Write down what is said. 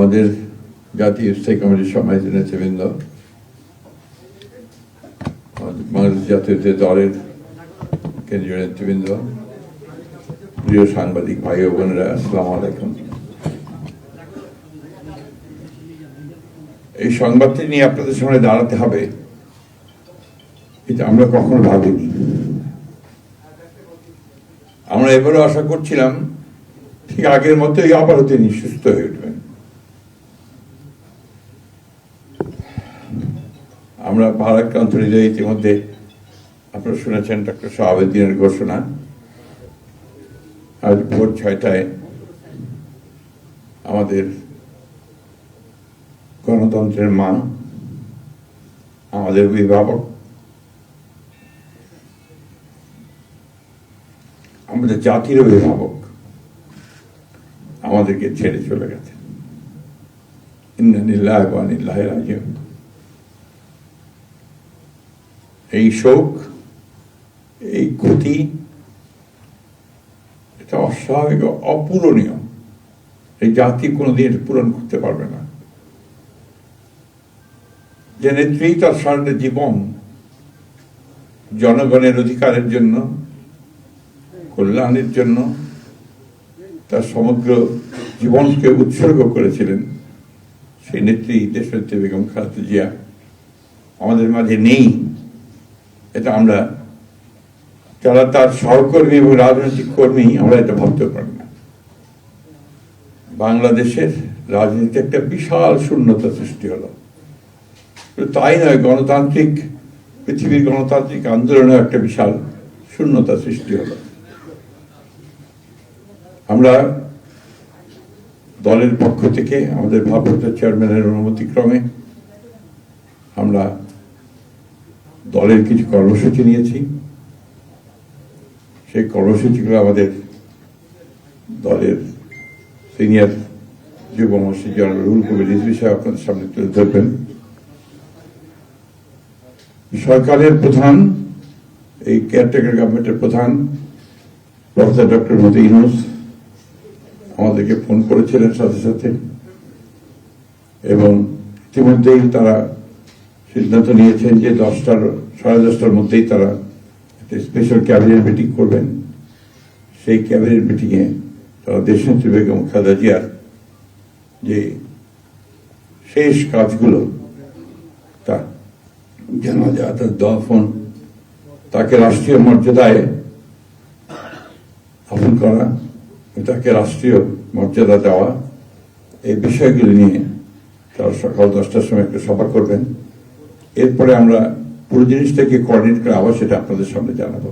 আমাদের জাতীয় স্থায়ী কমিটির সম্মানিত নেতৃবৃন্দ, বাংলাদেশ জাতীয় দলের কেন্দ্রীয় নেতৃবৃন্দ, প্রিয় সাংবাদিক ভাই ও বোনেরা, আসসালামু আলাইকুম। এই সংবাদটি নিয়ে আপনাদের সামনে দাঁড়াতে হবে, এটা আমরা কখনো ভাবিনি। আমরা এবারও আশা করছিলাম ঠিক আগের মতোই আবারও তিনি সুস্থ হয়ে উঠবেন। আমরা ভারাক্রান্ত হৃদয়ে ইতিমধ্যে আপনারা শুনেছেন ডক্টর শাহাবুদ্দিনের ঘোষণা। আজ ভোর 6টায় আমাদের গণতন্ত্রের মা, আমাদের অভিভাবক, আমাদের জাতির অভিভাবক আমাদেরকে ছেড়ে চলে গেছে। ইন্না লিল্লাহি ওয়া ইন্না ইলাইহি রাজিউন। এই শোক, এই ক্ষতি, এটা অস্বাভাবিক, অপূরণীয়। এই জাতি কোনোদিন পূরণ করতে পারবে না। যে নেত্রী তার সারা জীবন জনগণের অধিকারের জন্য, কল্যাণের জন্য তার সমগ্র জীবনকে উৎসর্গ করেছিলেন, সেই নেত্রী দেশনেত্রী বেগম খালেদা জিয়া আমাদের মাঝে নেই। এটা আমরা যারা তার সহকর্মী এবং রাজনৈতিক কর্মী, আমরা এটা ভাবতে পারি না। বাংলাদেশের রাজনীতিতে একটা বিশাল শূন্যতা সৃষ্টি হলো। তাই নয়, পৃথিবীর গণতান্ত্রিক আন্দোলনে একটা বিশাল শূন্যতা সৃষ্টি হলো। আমরা দলের পক্ষ থেকে আমাদের ভারপ্রাপ্ত চেয়ারম্যানের অনুমতিক্রমে আমরা দলের কিছু কর্মসূচি নিয়েছি। সেই কর্মসূচিগুলো আমাদের দলের সিনিয়র যুব মহাসচিব জনাব রুহুল কবির রিজভী সাহেব আপনাদের সামনে তুলে ধরবেন। সরকারের প্রধান, এই কেয়ারটেকার গভর্নমেন্টের প্রধান প্রফেসর ডক্টর মোহাম্মদ ইউনূস আমাদেরকে ফোন করেছিলেন সাথে সাথে, এবং ইতিমধ্যেই তারা সিদ্ধান্ত নিয়েছেন যে 10টার মধ্যেই তারা একটা স্পেশাল ক্যাবিনেট মিটিং করবেন। সেই ক্যাবিনেট মিটিংয়ে তারা দেশনেত্রী বেগম খালেদা জিয়ার যে শেষ কাজগুলো, তা জানাজা, তার দাফন, তাকে রাষ্ট্রীয় মর্যাদায় দাফন করা, তাকে রাষ্ট্রীয় মর্যাদা দেওয়া, এই বিষয়গুলি নিয়ে তারা সকাল 10টার সময় একটা সভা করবেন। এরপরে আমরা পুরো জিনিসটাকে কোঅর্ডিনেট করে আবার সেটা আপনাদের সামনে জানাবো।